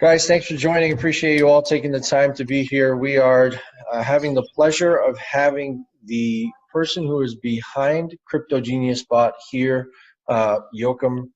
Guys, thanks for joining. Appreciate you all taking the time to be here. We are having the pleasure of having the person who is behind Crypto Genius Bot here, Joacchim,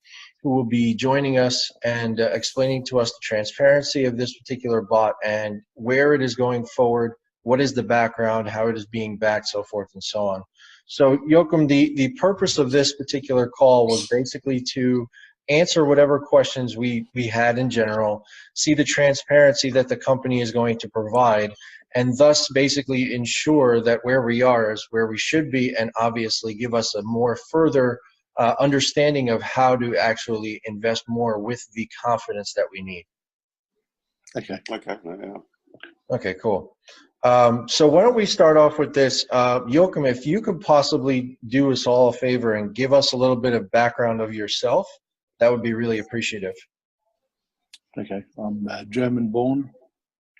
who will be joining us and explaining to us the transparency of this particular bot and where it is going forward, what is the background, how it is being backed, so forth and so on. So, Joacchim, the purpose of this particular call was basically to answer whatever questions we had in general, see the transparency that the company is going to provide, and thus basically ensure that where we are is where we should be, and obviously give us a more further understanding of how to actually invest more with the confidence that we need. Okay. Okay, cool. So why don't we start off with this? Joacchim, if you could possibly do us all a favor and give us a little bit of background of yourself, that would be really appreciative. Okay, I'm German born,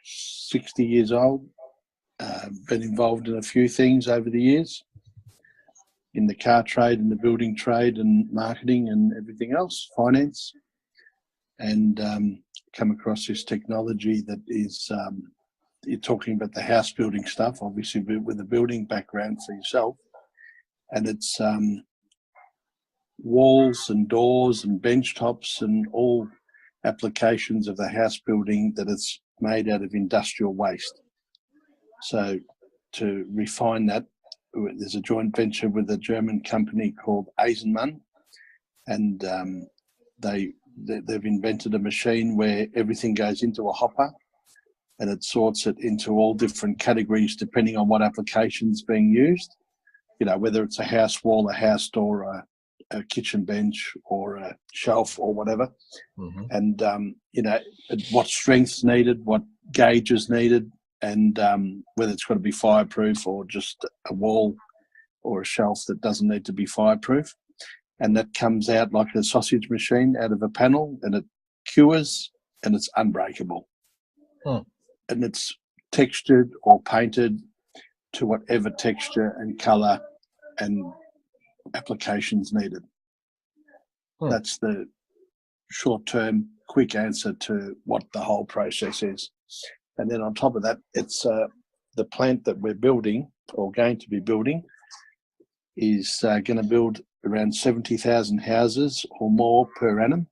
60 years old, been involved in a few things over the years, in the car trade and the building trade and marketing and everything else, finance, and come across this technology that is, you're talking about the house building stuff, obviously with a building background for yourself, and it's walls and doors and bench tops and all applications of the house building that is made out of industrial waste. So to refine that, there's a joint venture with a German company called Eisenmann, and they've invented a machine where everything goes into a hopper and it sorts it into all different categories depending on what application is being used. You know, whether it's a house wall, a house door, a kitchen bench or a shelf or whatever. Mm-hmm. And you know, what strength's needed, what gauge is needed, and whether it's got to be fireproof or just a wall or a shelf that doesn't need to be fireproof. And that comes out like a sausage machine out of a panel, and it cures and it's unbreakable. And it's textured or painted to whatever texture and color and applications needed. That's the short-term, quick answer to what the whole process is. And then on top of that, it's the plant that we're building or going to be building is going to build around 70,000 houses or more per annum.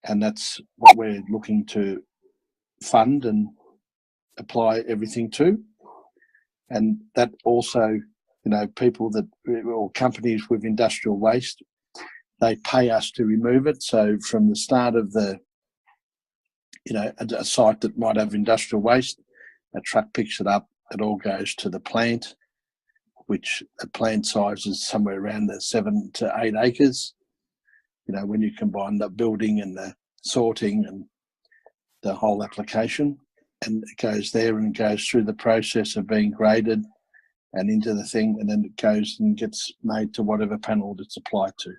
And that's what we're looking to fund and apply everything to. And that also, you know, people that, or companies with industrial waste, they pay us to remove it. So from the start of the, you know, a site that might have industrial waste, a truck picks it up, it all goes to the plant, which a plant size is somewhere around the 7 to 8 acres. You know, when you combine the building and the sorting and the whole application, and it goes there and goes through the process of being graded and into the thing, and then it goes and gets made to whatever panel it's applied to.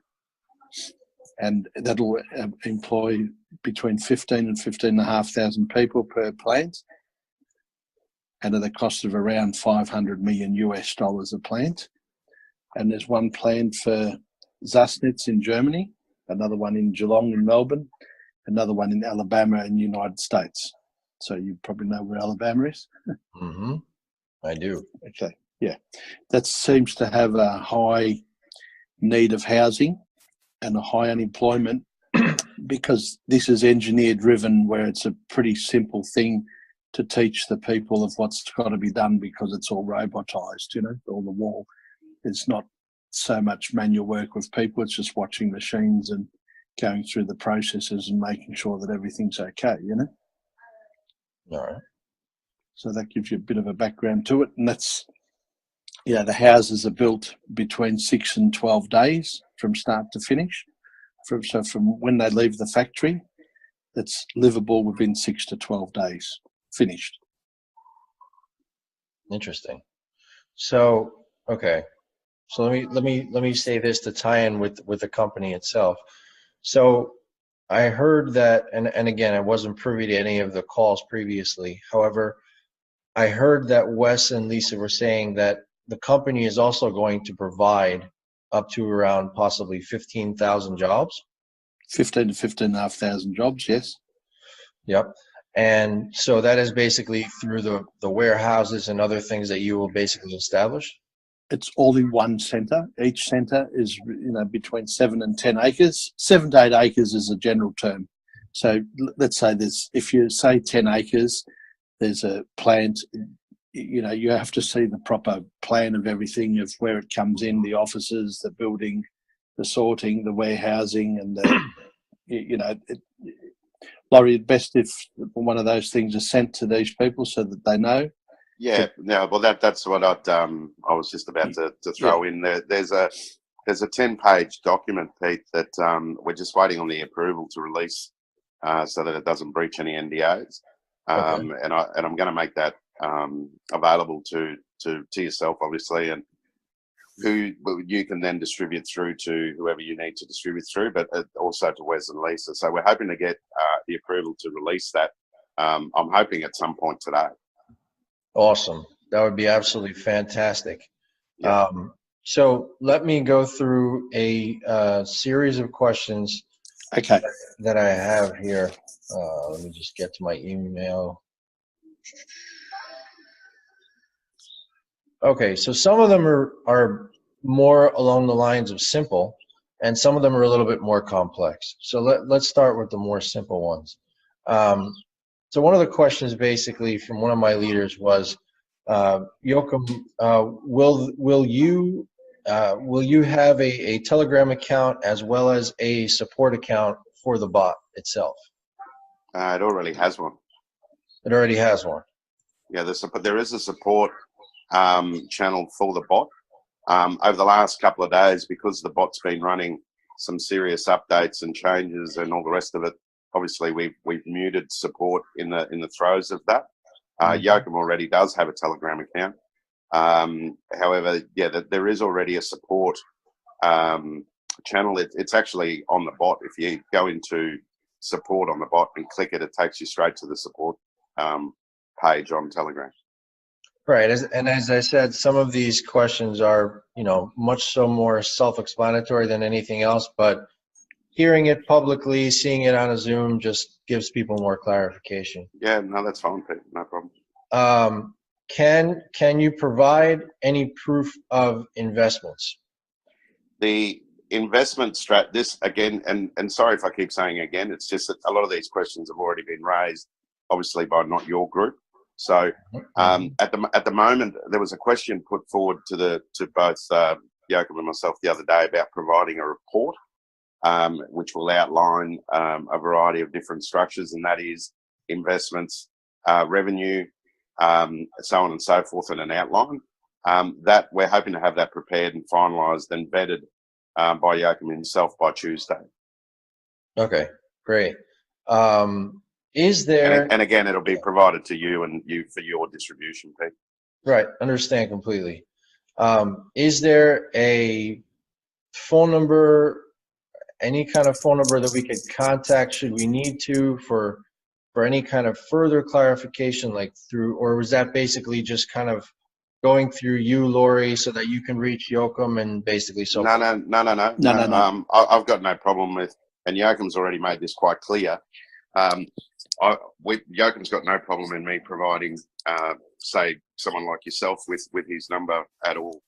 And that'll employ between 15 and 15,500 people per plant, and at a cost of around $500 million US a plant. And there's one planned for Sassnitz in Germany, another one in Geelong in Melbourne, another one in Alabama in the United States. So you probably know where Alabama is. Mm-hmm. I do. Okay, yeah. That seems to have a high need of housing and a high unemployment because this is engineer driven, where it's a pretty simple thing to teach the people of what's got to be done because it's all robotized, you know, all the wall. It's not so much manual work with people, it's just watching machines and going through the processes and making sure that everything's okay, you know. All right. So that gives you a bit of a background to it. And that's, you know, the houses are built between 6 and 12 days from start to finish. So from when they leave the factory, it's livable within 6 to 12 days, finished. Interesting. So, okay. So let me say this to tie in with the company itself. So I heard that, and again, I wasn't privy to any of the calls previously. However, I heard that Wes and Lisa were saying that the company is also going to provide up to around possibly 15,000 jobs. 15 to 15,500 jobs, yes. Yep. And so that is basically through the warehouses and other things that you will basically establish? It's all in one centre. Each centre is, between 7 and 10 acres. 7 to 8 acres is a general term. So let's say if you say 10 acres, there's a plant, you have to see the proper plan of everything, of where it comes in, the offices, the building, the sorting, the warehousing, and Laurie, best if one of those things is sent to these people so that they know. Yeah, no, well, that's what I was just about to throw in there. There's a 10-page document, Pete, that we're just waiting on the approval to release, so that it doesn't breach any NDAs. Okay. And I'm going to make that available to yourself, obviously, and who you can then distribute through to whoever you need to distribute through, but also to Wes and Lisa. So we're hoping to get the approval to release that. I'm hoping at some point today. Awesome. That would be absolutely fantastic. Yeah. So let me go through a series of questions Okay. that I have here. Let me just get to my email. Okay, so some of them are more along the lines of simple, and some of them are a little bit more complex. So let's start with the more simple ones. So one of the questions basically from one of my leaders was, Joacchim, will you have a Telegram account as well as a support account for the bot itself? It already has one. It already has one. Yeah, there is a support channel for the bot. Over the last couple of days, because the bot's been running some serious updates and changes and all the rest of it, obviously we've muted support in the throes of that. Joacchim already does have a Telegram account. However, yeah, there is already a support channel. It's actually on the bot. If you go into support on the bot and click it, it takes you straight to the support page on Telegram. Right, and as I said, some of these questions are, much so more self-explanatory than anything else, but hearing it publicly, seeing it on a Zoom just gives people more clarification. Yeah, no, that's fine, Pete. No problem. Can you provide any proof of investments? The investment this again, and sorry if I keep saying again, it's just that a lot of these questions have already been raised, obviously by not your group. So at the moment, there was a question put forward to both Joacchim and myself the other day about providing a report, which will outline a variety of different structures, and that is investments, revenue, so on and so forth, in an outline. That we're hoping to have that prepared and finalised and vetted by Joacchim himself by Tuesday. Okay, great. Is there... And again, it'll be provided to you and you for your distribution, Pete. Right, understand completely. Is there a phone number, any kind of phone number that we could contact should we need to for any kind of further clarification, like through, or was that basically just kind of going through you, Laurie, so that you can reach Joacchim and basically so? No. I've got no problem with, and Joachim's already made this quite clear. Joachim's got no problem in me providing, say, someone like yourself with his number at all.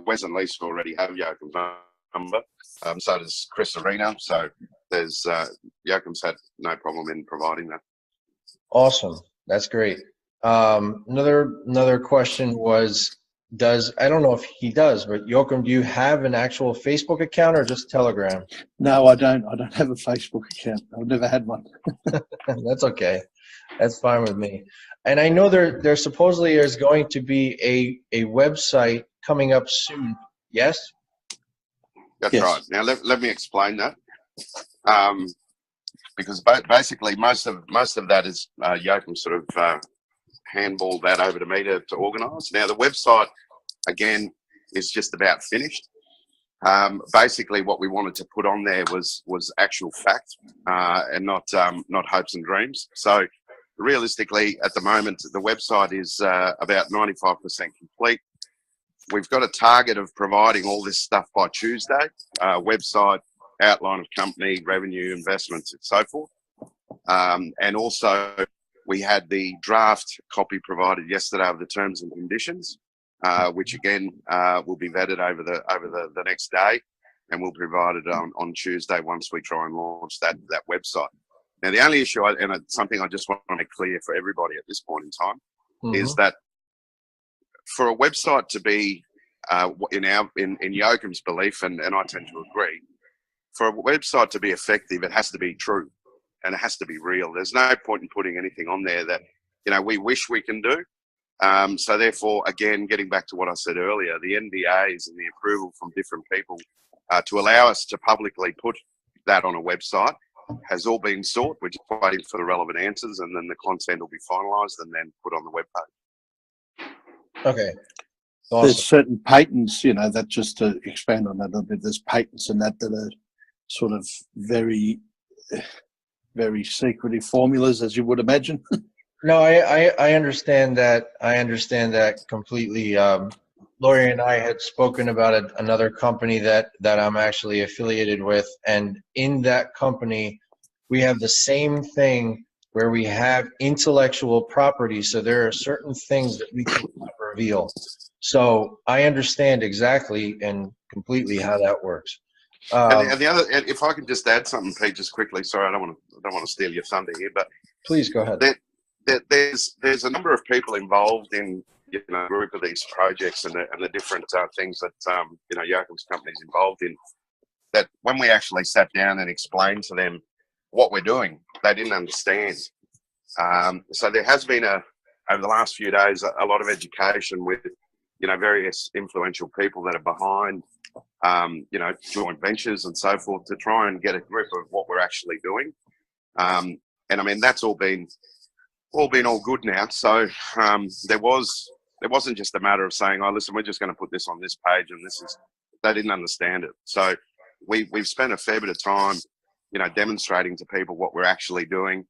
Wes and Lisa already have Joachim's number. So does Chris Arena. So there's Joachim's had no problem in providing that. Awesome, that's great. Another question was, I don't know if he does, but Joacchim, do you have an actual Facebook account or just Telegram? No, I don't. I don't have a Facebook account. I've never had one. That's okay. That's fine with me. And I know there supposedly is going to be a website coming up soon. Yes? That's yes. right. Now let me explain that. Because basically most of that is Joacchim sort of handballed that over to me to organise. Now the website again is just about finished. Basically, what we wanted to put on there was actual fact and not hopes and dreams. So realistically, at the moment, the website is about 95% complete. We've got a target of providing all this stuff by Tuesday. Website, outline of company, revenue, investments, and so forth. And also, we had the draft copy provided yesterday of the terms and conditions, which again will be vetted over the next day, and we'll provide it on Tuesday once we try and launch that website. Now, the only issue, and it's something I just want to make clear for everybody at this point in time, is that for a website to be, in Joachim's belief, and I tend to agree, for a website to be effective, it has to be true and it has to be real. There's no point in putting anything on there that, we wish we can do. So therefore, again, getting back to what I said earlier, the NDAs and the approval from different people to allow us to publicly put that on a website has all been sought. We're just waiting for the relevant answers, and then the content will be finalised and then put on the webpage. Okay. Awesome. There's certain patents, that, just to expand on that a little bit, there's patents and that are sort of very, very secretive formulas, as you would imagine. No, I understand that. I understand that completely. Laurie and I had spoken about another company that I'm actually affiliated with, and in that company, we have the same thing where we have intellectual property. So there are certain things that we cannot reveal. So I understand exactly and completely how that works. And the other, if I can just add something, Pete, just quickly. Sorry, I don't want to steal your thunder here, but please go ahead. There's a number of people involved in a group of these projects and the different things that Joachim's company is involved in. That when we actually sat down and explained to them what we're doing, they didn't understand. So there has been over the last few days a lot of education with various influential people that are behind joint ventures and so forth to try and get a grip of what we're actually doing. And I mean that's all been all good now. So there wasn't just a matter of saying, oh, listen, we're just going to put this on this page and they didn't understand it. So we've spent a fair bit of time, demonstrating to people what we're actually doing,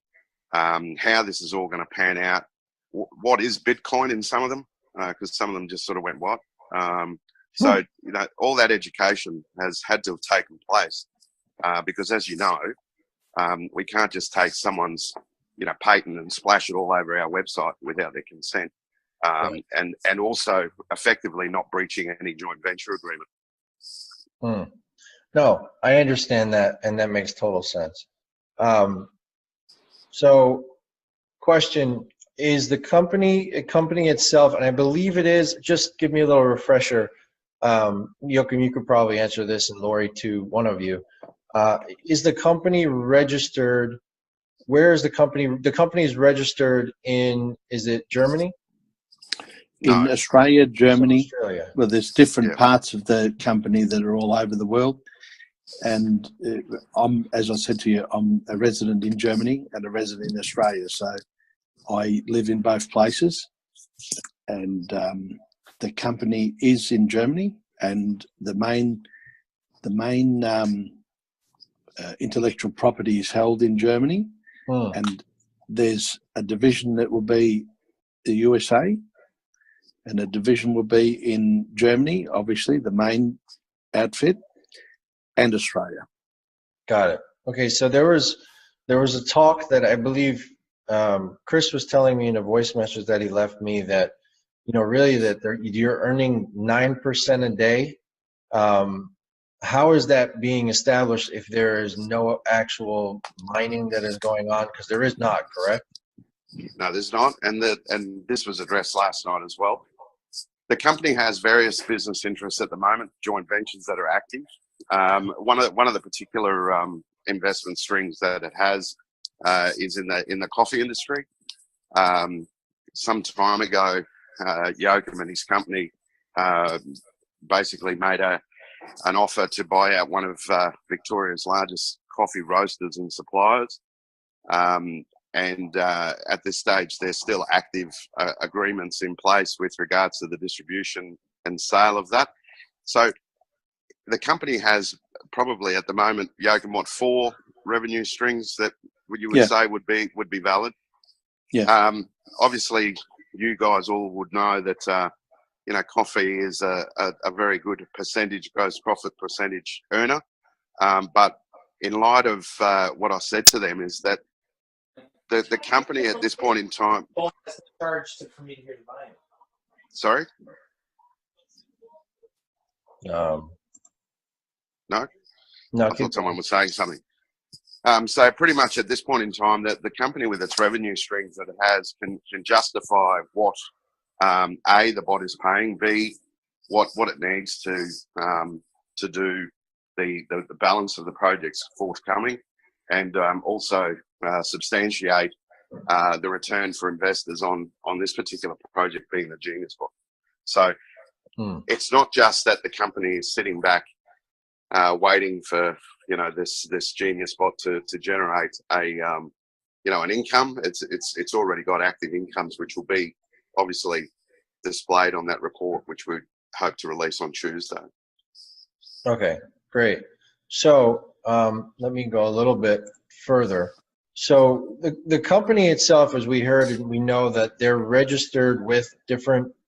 how this is all going to pan out, what is Bitcoin in some of them, because some of them just sort of went, what? So, all that education has had to have taken place because as you know, we can't just take someone's patent and splash it all over our website without their consent, and also effectively not breaching any joint venture agreement. No, I understand that, and that makes total sense. So, question, is the company itself, and I believe it is, just give me a little refresher. Joachim, you could probably answer this, and Laurie too, one of you. Is the company registered? Where is the company? The company is registered in, is it Germany? In Australia, Germany. Australia. Well, there's different parts of the company that are all over the world. And as I said to you, I'm a resident in Germany and a resident in Australia. So I live in both places. And the company is in Germany, and the main intellectual property is held in Germany. And there's a division that will be the USA, and a division will be in Germany, obviously the main outfit, and Australia. Got it. Okay, so there was a talk that I believe Chris was telling me in a voice message that he left me that really that you're earning 9% a day. How is that being established if there is no actual mining that is going on? Because there is not, correct? No, there's not, and this was addressed last night as well. The company has various business interests at the moment, joint ventures that are active. One of the particular investment strings that it has is in the coffee industry. Some time ago, Joachim and his company basically made an offer to buy out one of Victoria's largest coffee roasters and suppliers. And at this stage, there's still active agreements in place with regards to the distribution and sale of that. So the company has probably at the moment, Joachim, 4 revenue streams that you would say would be valid. Yeah. Obviously, you guys all would know that coffee is a very good gross profit percentage earner. But in light of what I said to them is that the company at this point in time. Charge for me to hear the volume. Sorry. No. I thought someone was saying something. So pretty much at this point in time, that the company with its revenue streams that it has can justify what the body's paying, B, what it needs to do the balance of the projects forthcoming, and also substantiate the return for investors on this particular project being the Genius Bot. So it's not just that the company is sitting back waiting for this Genius Bot to generate an income. It's already got active incomes, which will be obviously displayed on that report, which we hope to release on Tuesday. Okay, great. So let me go a little bit further. So the company itself, as we heard and we know, that they're registered with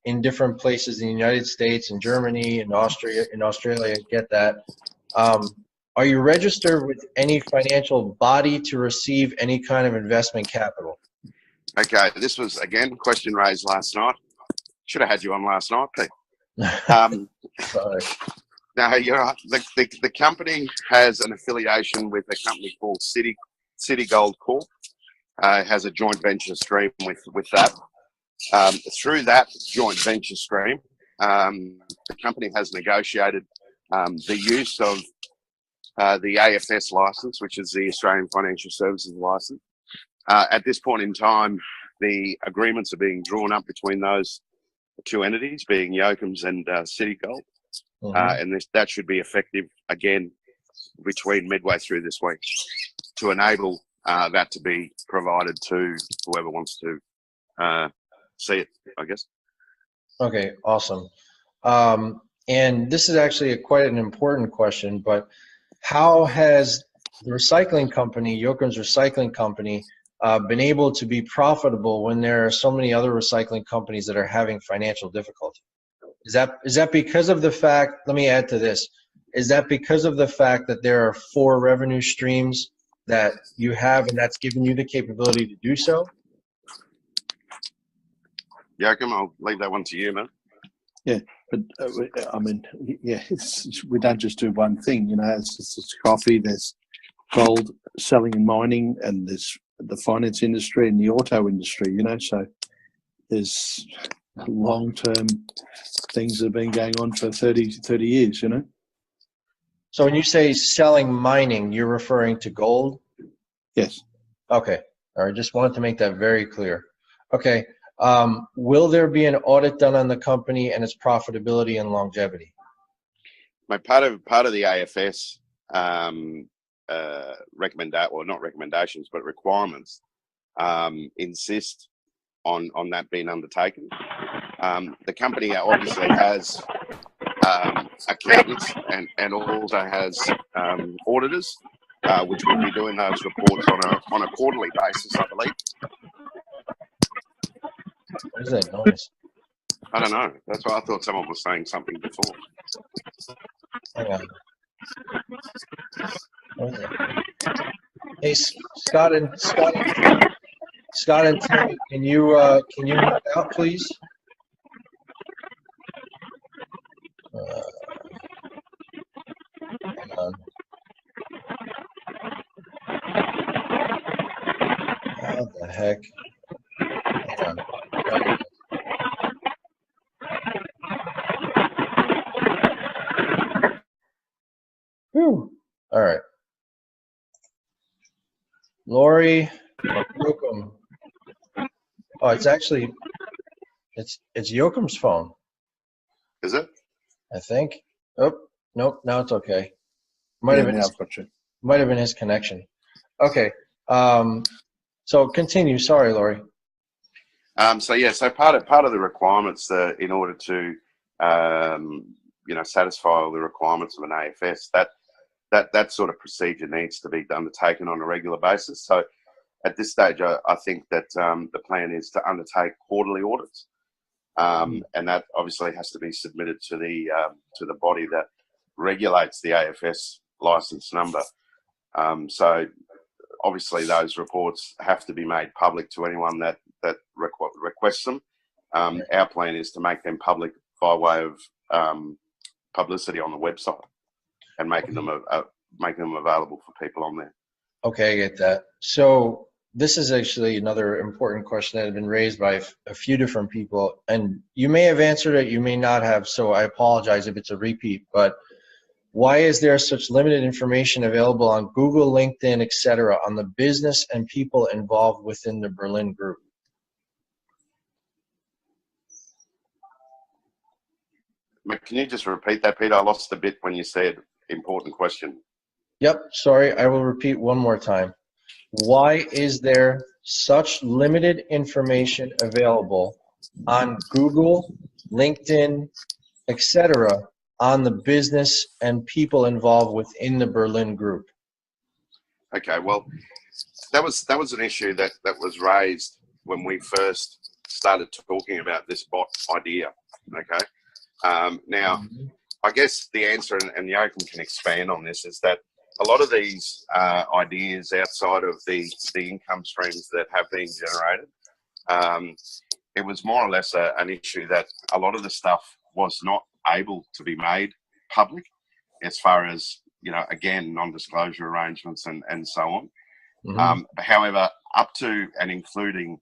in different places in the United States, in Germany, in Australia, get that. Are you registered with any financial body to receive any kind of investment capital? Okay, this was, again, a question raised last night. Should have had you on last night, Pete. Sorry. No, you're right. The company has an affiliation with a company called City Gold Corp. Has a joint venture stream with that. Through that joint venture stream, the company has negotiated the use of the AFS license, which is the Australian Financial Services license. At this point in time, the agreements are being drawn up between those two entities, being Joachims and City Gold. And that should be effective again between midway through this week to enable that to be provided to whoever wants to see it, I guess. Okay, awesome. And this is actually quite an important question, but how has the recycling company, Joachim's Recycling Company, been able to be profitable when there are so many other recycling companies that are having financial difficulty? Is that because of the fact, let me add to this, is that because of the fact that there are 4 revenue streams that you have and that's given you the capability to do so? Joachim, I'll leave that one to you, man. Yeah, but I mean, yeah, we don't just do one thing, it's coffee, there's gold selling and mining, and there's the finance industry and the auto industry, so there's long-term things that have been going on for 30 years, So when you say selling mining, you're referring to gold? Yes. Okay. All right. Just wanted to make that very clear. Okay. Will there be an audit done on the company and its profitability and longevity? Part of the AFS not recommendations, but requirements insist on that being undertaken. The company obviously has accountants and also has auditors, which will be doing those reports on a quarterly basis, I believe. What is that noise? I don't know. That's why I thought someone was saying something before. Hang on. What is that? Hey, Scott and Timmy, can you move out, please? Hang on. What the heck? Hang on. Whew. All right. Laurie, Joachim. Oh, it's actually it's Joachim's phone. Is it? I think. Oh, nope. Now it's okay. Might have been his connection. Okay. So continue. Sorry, Laurie. So part of the requirements in order to satisfy all the requirements of an AFS, that sort of procedure needs to be undertaken on a regular basis. So at this stage, I think that the plan is to undertake quarterly audits, and that obviously has to be submitted to the body that regulates the AFS license number. So obviously those reports have to be made public to anyone that requests them. Our plan is to make them public by way of publicity on the website and making them available for people on there. Okay, I get that. So this is actually another important question that had been raised by a few different people, and you may have answered it, you may not have, so I apologize if it's a repeat, but why is there such limited information available on Google, LinkedIn, etc., on the business and people involved within the Berlin Group? Can you just repeat that, Peter? I lost a bit when you said important question. Yep, sorry, I will repeat one more time. Why is there such limited information available on Google, LinkedIn, etc., on the business and people involved within the Berlin Group? Okay, well, that was an issue that was raised when we first started talking about this bot idea. Okay. Now, I guess the answer, and Joacchim can expand on this, is that a lot of these ideas outside of the income streams that have been generated, it was more or less an issue that a lot of the stuff was not able to be made public, as far as, again, non-disclosure arrangements and so on. However, up to and including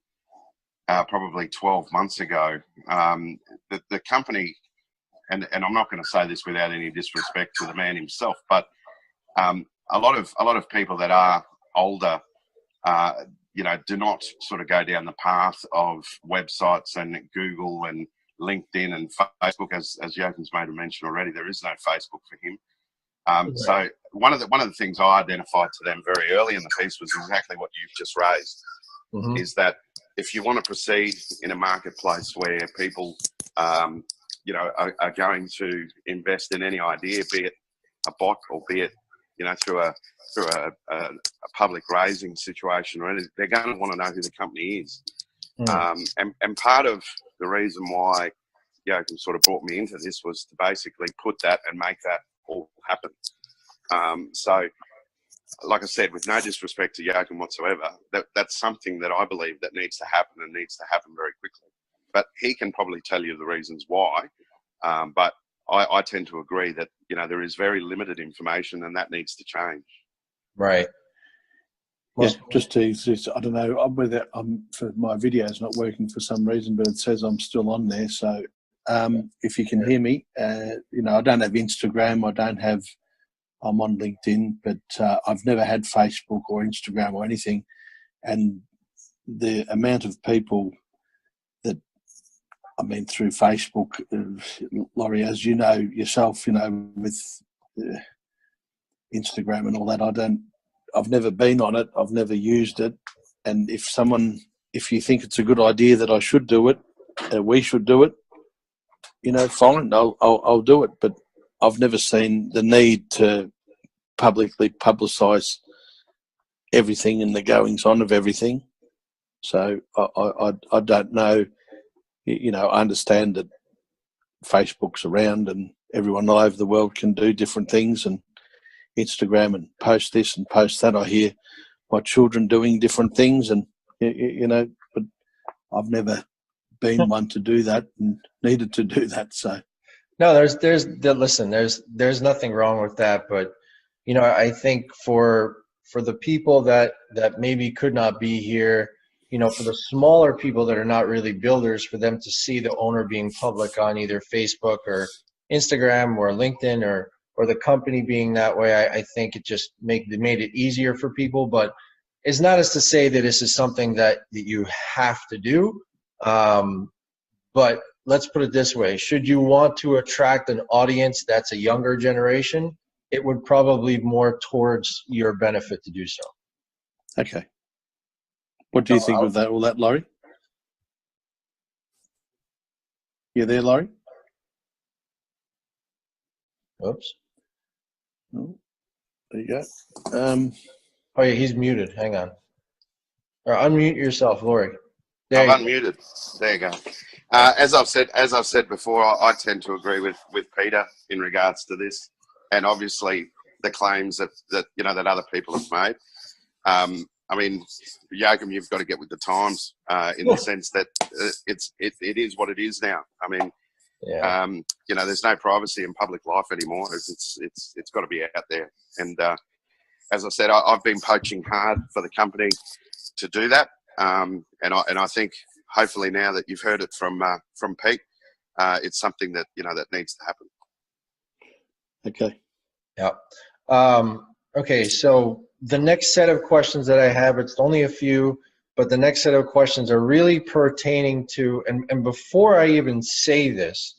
probably 12 months ago, the company, and I'm not going to say this without any disrespect to the man himself, but a lot of people that are older, do not sort of go down the path of websites and Google and LinkedIn and Facebook, as Joachim's made a mention already. There is no Facebook for him. So one of the things I identified to them very early in the piece was exactly what you've just raised, is that if you want to proceed in a marketplace where people, are going to invest in any idea, be it a bot or be it, through a public raising situation, or anything, they're going to want to know who the company is. And part of the reason why Joacchim sort of brought me into this was to basically put that and make that all happen. So, like I said, with no disrespect to Joacchim whatsoever, that's something that I believe that needs to happen, and needs to happen very quickly. But he can probably tell you the reasons why. But I tend to agree that, there is very limited information, and that needs to change. Right. Yeah, just to, I don't know whether for my video is not working for some reason, but it says I'm still on there. So if you can hear me, I don't have Instagram. I'm on LinkedIn, but I've never had Facebook or Instagram or anything. And the amount of people that, through Facebook, Laurie, as you know yourself, with Instagram and all that, I've never been on it. I've never used it. And if you think it's a good idea that I should do it, we should do it, fine, I'll do it. But I've never seen the need to publicly publicise everything and the goings on of everything. So I don't know. I understand that Facebook's around and everyone all over the world can do different things, and Instagram and post this and post that. I hear my children doing different things, and but I've never been one to do that and needed to do that. So no, there's nothing wrong with that, but I think for the people that maybe could not be here, for the smaller people that are not really builders, for them to see the owner being public on either Facebook or Instagram or LinkedIn or the company being that way, I think it just made it easier for people. But it's not as to say that this is something that you have to do. But let's put it this way. Should you want to attract an audience that's a younger generation, it would probably be more towards your benefit to do so. Okay. What do you think of all that, Laurie? You there, Laurie? Oops. Oh, there you go. Oh yeah, he's muted. Hang on. Or unmute yourself, Laurie. I'm unmuted. There you go. As I've said before, I tend to agree with Pydde in regards to this, and obviously the claims that other people have made. I mean, Joacchim, you've got to get with the times in the sense that it is what it is now. I mean, you know, there's no privacy in public life anymore. It's got to be out there. And as I said, I've been poaching hard for the company to do that. And I think hopefully now that you've heard it from Pete, it's something that, you know, that needs to happen. Okay. Yeah. Okay. So the next set of questions that I have, it's only a few, but the next set of questions are really pertaining to, and before I even say this,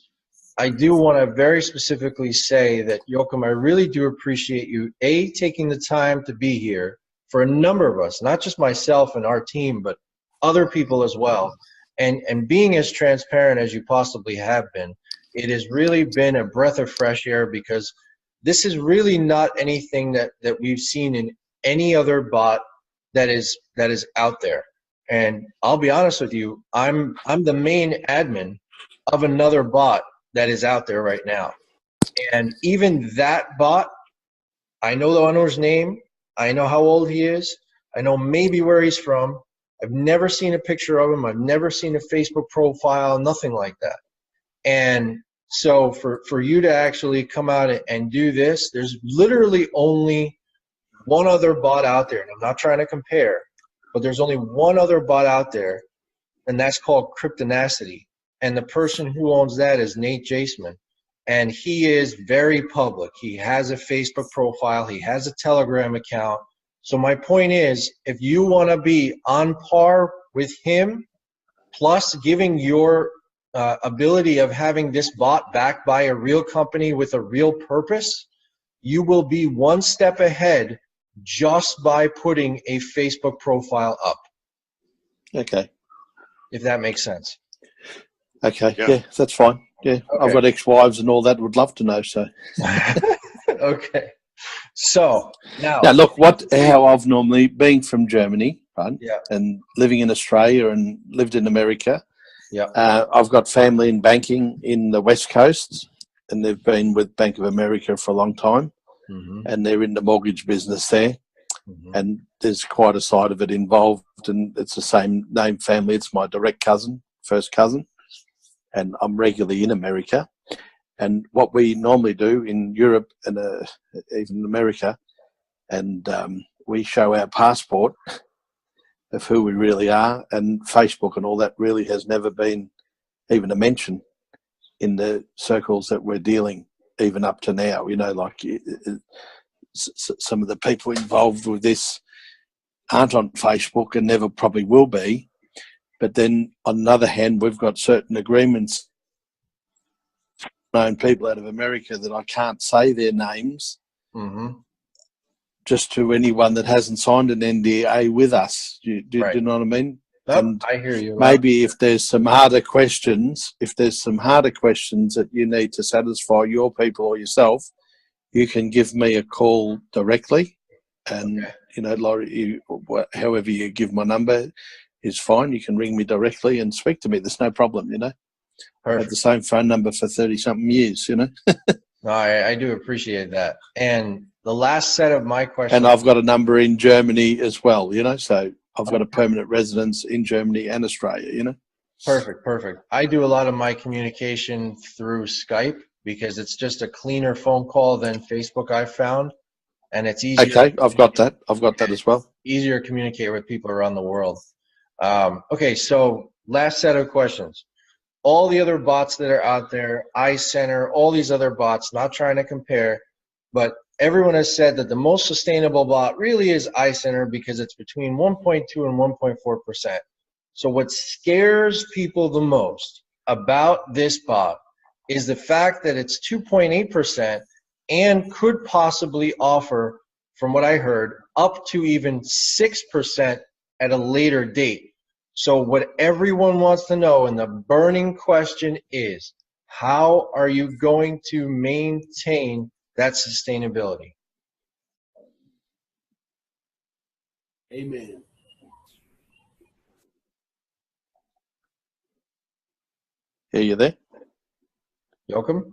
I do want to very specifically say that, Joacchim, I really do appreciate you, taking the time to be here for a number of us, not just myself and our team, but other people as well, and being as transparent as you possibly have been. It has really been a breath of fresh air, because this is really not anything that we've seen in any other bot that is out there. And I'll be honest with you, I'm the main admin of another bot that is out there right now. And even that bot, I know the owner's name, I know how old he is, I know maybe where he's from. I've never seen a picture of him, I've never seen a Facebook profile, nothing like that. And so for you to actually come out and do this, there's literally only one other bot out there, and I'm not trying to compare, but there's only one other bot out there, and that's called Cryptonacity. And the person who owns that is Nate Jaceman. And he is very public. He has a Facebook profile. He has a Telegram account. So my point is, if you want to be on par with him, plus giving your ability of having this bot backed by a real company with a real purpose, you will be one step ahead just by putting a Facebook profile up. Okay. If that makes sense. Okay. Yeah, that's fine. Yeah. Okay. I've got ex-wives and all that. Would love to know. So. Okay. So now look, how I've normally, being from Germany, right? Yeah. And living in Australia and lived in America. Yeah. I've got family in banking in the West Coast, and they've been with Bank of America for a long time. Mm-hmm. And they're in the mortgage business there. Mm-hmm. And there's quite a side of it involved, and it's the same name family. It's my direct cousin, first cousin, and I'm regularly in America. And what we normally do in Europe and even America, and we show our passport of who we really are, and Facebook and all that really has never been even a mention in the circles that we're dealing, even up to now. You know, like some of the people involved with this aren't on Facebook and never probably will be. But then on the other hand, we've got certain agreements, known people out of America that I can't say their names, Mm-hmm. just to anyone that hasn't signed an NDA with us. Do you know what I mean? Nope, and I hear you. Maybe if there's some harder questions, that you need to satisfy your people or yourself, you can give me a call directly. And, you know, Laurie, however you give my number is fine. You can ring me directly and speak to me. There's no problem, you know. I have the same phone number for 30-something years, you know. No, I do appreciate that. And the last set of my questions. And I've got a number in Germany as well, you know. So I've got a permanent residence in Germany and Australia, you know. Perfect. I do a lot of my communication through Skype because it's just a cleaner phone call than Facebook, I've found. And it's easier. Okay, I've got that as well. Easier to communicate with people around the world. Okay, so last set of questions. All the other bots that are out there, iCenter, all these other bots, not trying to compare, but everyone has said that the most sustainable bot really is iCenter because it's between 1.2 and 1.4%. So what scares people the most about this bot is the fact that it's 2.8% and could possibly offer, from what I heard, up to even 6% at a later date. So what everyone wants to know, and the burning question is, how are you going to maintain that sustainability? Amen. Are you there? Joacchim?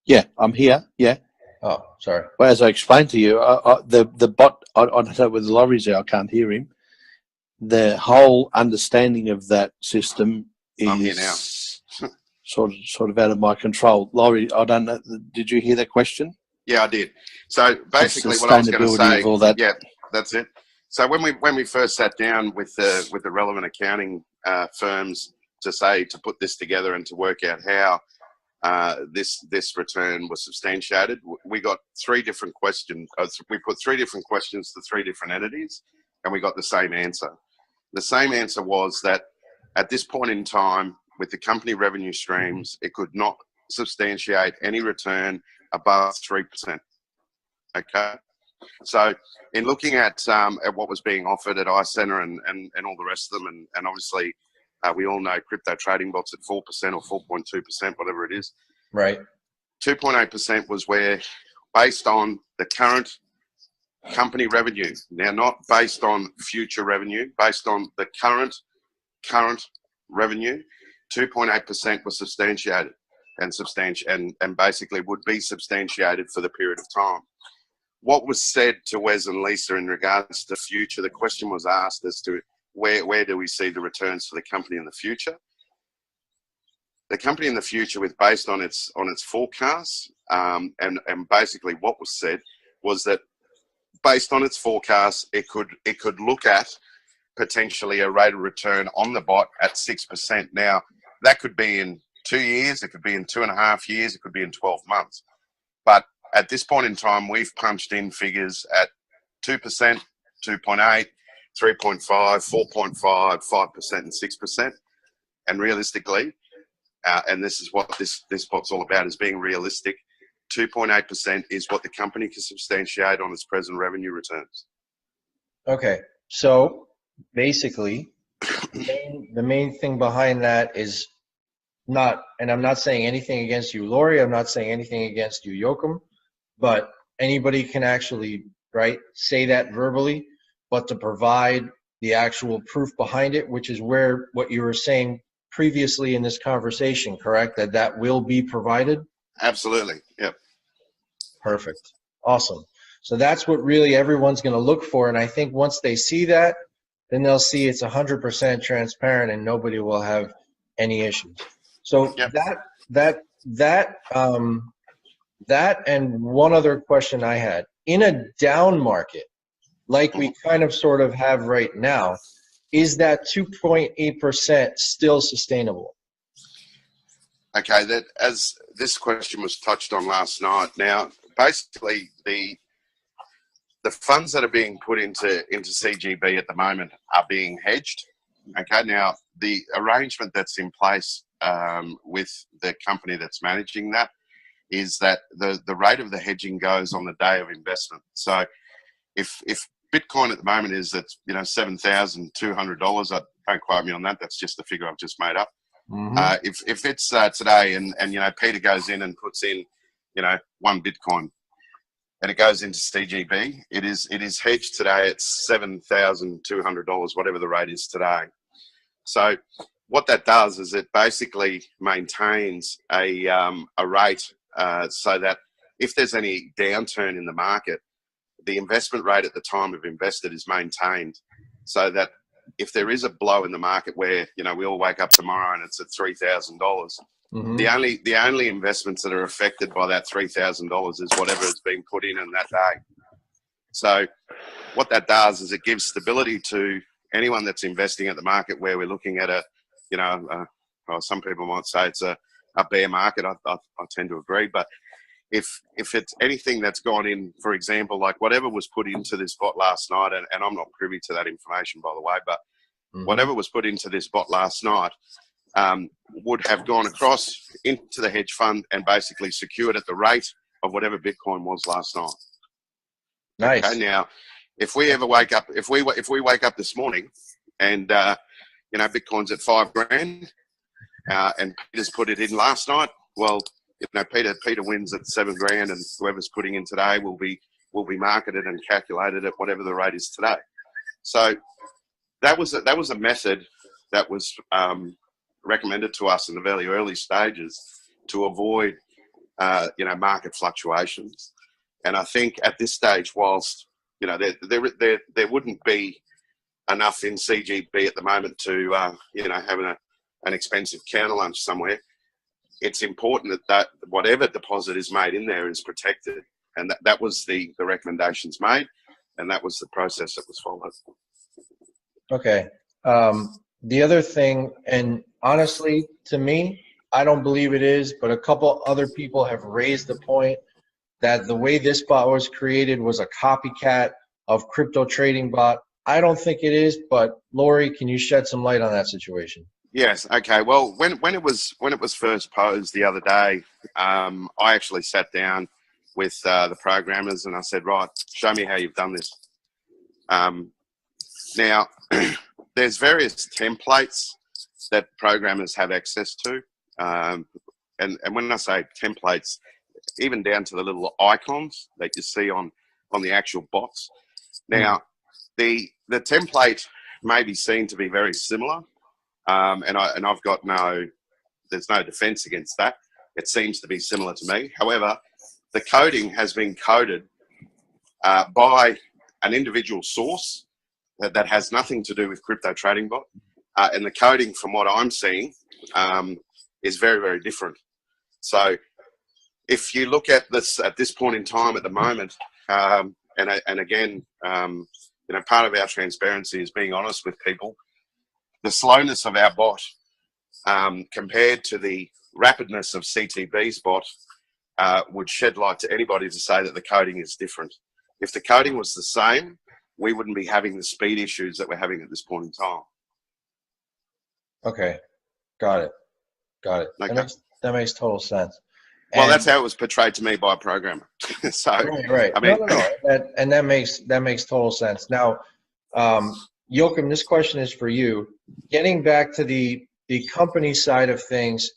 Yeah, I'm here. Yeah. Oh, sorry. Well, as I explained to you, the bot I don't know whether Laurie's there. I can't hear him. The whole understanding of that system I'm here now. is sort of out of my control. Laurie, I don't know. Did you hear that question? Yeah, I did. So basically, what I was going to say, of all that. yeah, that's it. So when we first sat down with the relevant accounting firms to put this together and to work out how this return was substantiated, we got three different questions. We put three different questions to three different entities, and we got the same answer. The same answer was that at this point in time, with the company revenue streams, it could not substantiate any return above 3%. Okay. So in looking at what was being offered at iCenter and all the rest of them, and obviously we all know crypto trading bots at 4% or 4.2%, whatever it is. Right. 2.8% was where, based on the current company revenue, now not based on future revenue, based on the current revenue, 2.8% was substantiated and basically would be substantiated for the period of time. What was said to Wes and Lisa in regards to future, the question was asked as to where do we see the returns for the company in the future? The company in the future, with based on its forecasts, and basically what was said was that based on its forecasts, it could look at potentially a rate of return on the bot at 6%. Now, that could be in 2 years, it could be in 2.5 years, it could be in 12 months. But at this point in time, we've punched in figures at 2%, 2.8, 3.5, 4.5, 5%, and 6%. And realistically, and this is what this bot's all about, is being realistic, 2.8% is what the company can substantiate on its present revenue returns. Okay. So basically, the main thing behind that is not, and I'm not saying anything against you, Laurie, I'm not saying anything against you, Joacchim, but anybody can actually, right, say that verbally, but to provide the actual proof behind it, which is where what you were saying previously in this conversation, correct? That will be provided? Absolutely, yep. Perfect. Awesome. So that's what really everyone's going to look for, and I think once they see that, then they'll see it's 100% transparent and nobody will have any issues. So yep. That and one other question I had. In a down market, like we kind of sort of have right now, is that 2.8% still sustainable? Okay, that as this question was touched on last night. Now, basically, the funds that are being put into CGB at the moment are being hedged. Okay, now the arrangement that's in place with the company that's managing that is that the rate of the hedging goes on the day of investment. So if Bitcoin at the moment is at $7,200, don't quote me on that. That's just the figure I've just made up. Mm-hmm. If it's today and Pydde goes in and puts in 1 Bitcoin and it goes into CGB, it is hedged today at $7,200, whatever the rate is today. So what that does is it basically maintains a rate so that if there's any downturn in the market, the investment rate at the time of invested is maintained, so that if there is a blow in the market where we all wake up tomorrow and it's at $3,000, mm-hmm. the only investments that are affected by that $3,000 is whatever has been put in that day. So what that does is it gives stability to anyone that's investing at the market, where we're looking at well, some people might say it's a bear market. I tend to agree, but if it's anything that's gone in, for example, like whatever was put into this bot last night, and I'm not privy to that information, by the way, but mm-hmm. whatever was put into this bot last night would have gone across into the hedge fund and basically secured at the rate of whatever Bitcoin was last night. Nice. Okay, now, if we ever wake up, if we wake up this morning and Bitcoin's at $5,000 and Pydde's put it in last night, well, Pydde wins at $7,000, and whoever's putting in today will be marketed and calculated at whatever the rate is today. So that was a method that was recommended to us in the very early stages to avoid market fluctuations. And I think at this stage, whilst you know, there wouldn't be enough in CGB at the moment to, you know, have an expensive counter lunch somewhere. It's important that whatever deposit is made in there is protected. And that was the recommendations made, and that was the process that was followed. Okay. The other thing, and honestly, to me, I don't believe it is, but a couple other people have raised the point that the way this bot was created was a copycat of crypto trading bot. I don't think it is, but Laurie, can you shed some light on that situation? Yes. Okay. Well, when it was first posed the other day, I actually sat down with the programmers and I said, right, show me how you've done this. Now, there's various templates that programmers have access to, and when I say templates, even down to the little icons that you see on the actual box. Now, the template may be seen to be very similar, and I've got there's no defense against that. It seems to be similar to me. However, the coding has been coded by an individual source that has nothing to do with crypto trading bot, and the coding, from what I'm seeing, is very, very different. So if you look at this at this point in time at the moment, and again, you know, part of our transparency is being honest with people. The slowness of our bot compared to the rapidness of CTB's bot would shed light to anybody to say that the coding is different. If the coding was the same, we wouldn't be having the speed issues that we're having at this point in time. Okay, got it. Okay. That makes total sense. Well, that's how it was portrayed to me by a programmer. So, right. I mean, no. That makes total sense. Now, Joacchim, this question is for you. Getting back to the company side of things,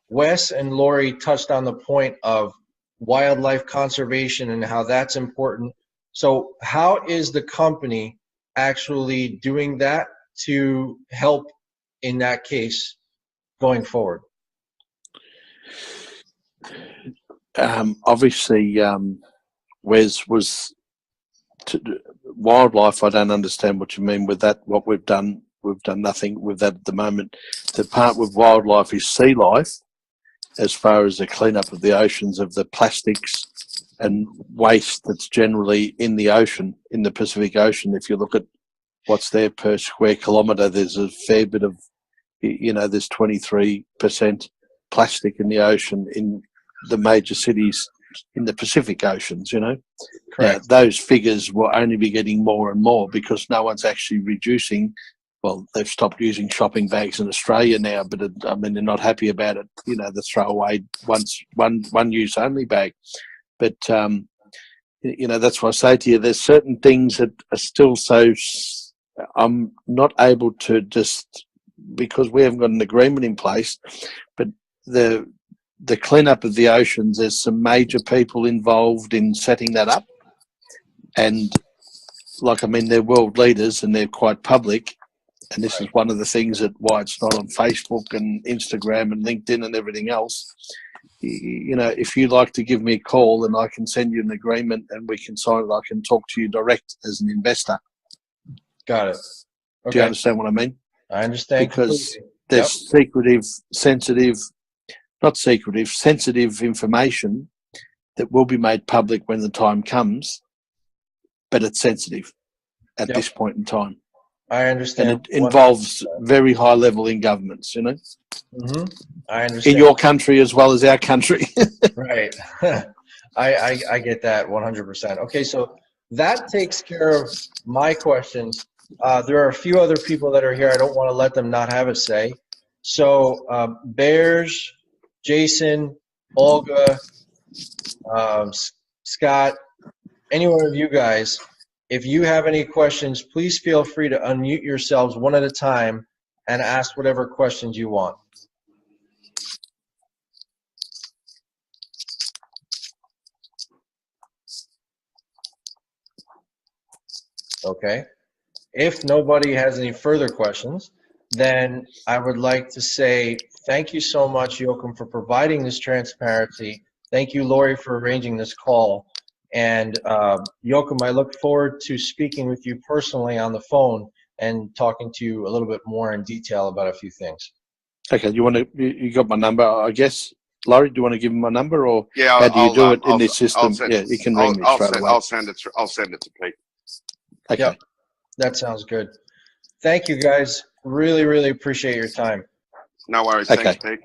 Wes and Laurie touched on the point of wildlife conservation and how that's important. So how is the company actually doing that to help in that case going forward? Obviously, Wes was wildlife. I don't understand what you mean with that. What we've done nothing with that at the moment. The part with wildlife is sea life, as far as the cleanup of the oceans of the plastics and waste that's generally in the ocean, in the Pacific Ocean. If you look at what's there per square kilometre, there's a fair bit of, you know, there's 23% plastic in the ocean in the major cities in the Pacific Oceans, you know. Correct. Now, those figures will only be getting more and more because no one's actually reducing. Well, they've stopped using shopping bags in Australia now, but I mean, they're not happy about it. You know, the throwaway one use only bag. But you know, that's what I say to you. There's certain things that are still so. I'm not able to just, because we haven't got an agreement in place. But the cleanup of the oceans, there's some major people involved in setting that up, and like, I mean, they're world leaders and they're quite public. And this is one of the things that why it's not on Facebook and Instagram and LinkedIn and everything else. You know, if you'd like to give me a call and I can send you an agreement and we can sign it, I can talk to you direct as an investor. Got it. Okay. Do you understand what I mean? I understand. Because there's sensitive information that will be made public when the time comes, but it's sensitive at this point in time. I understand. And it involves very high level in governments, you know. Mm-hmm. I understand. In your country as well as our country. Right. I get that 100%. Okay, so that takes care of my questions. There are a few other people that are here. I don't want to let them not have a say. So Bears, Jason, Olga, Scott, any one of you guys, if you have any questions, please feel free to unmute yourselves one at a time and ask whatever questions you want. Okay. If nobody has any further questions, then I would like to say thank you so much, Joacchim, for providing this transparency. Thank you, Laurie, for arranging this call. And Joachim, I look forward to speaking with you personally on the phone and talking to you a little bit more in detail about a few things. Okay, you got my number, I guess. Laurie, do you want to give him my number, or Yeah, how do you do it in I'll this system? send, Yeah, you can ring me straight away. I'll send it to Pete. Okay. Yep, that sounds good. Thank you, guys. Really, really appreciate your time. No worries. Okay. Thanks, Pete.